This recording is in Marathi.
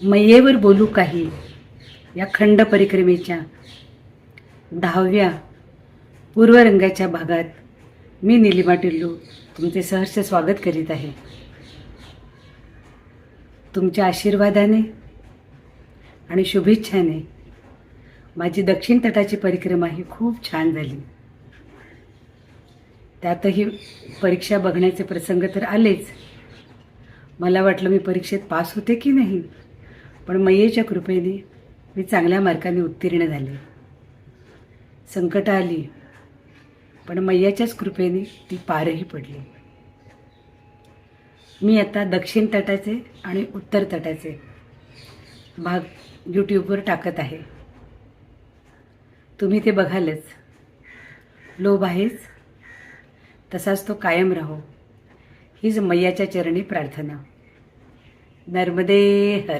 मैयेवर बोलू काही या खंड परिक्रमेच्या 10व्या पूर्वरंगाच्या भागात मी निलिमा टिल्लू तुमचे सहर्ष स्वागत करीत आहे. तुमच्या आशीर्वादाने आणि शुभेच्छाने माझी दक्षिण तटाची परिक्रमा ही खूप छान झाली. त्यातही परीक्षा बघण्याचे प्रसंग तर आलेच. मला वाटलं मी परीक्षेत पास होते की नाही, पण मैयेच्या कृपेने मी चांगल्या मार्काने उत्तीर्ण झाले. संकट आली, पण मैयाच्याच कृपेने ती पारही पडली. मी आता दक्षिण तटाचे आणि उत्तर तटाचे भाग यूट्यूबवर टाकत आहे. तुम्ही ते बघालच. लोभ आहेच, तसाच तो कायम राहो हीच मैयाच्या चरणी प्रार्थना. नर्मदे हर.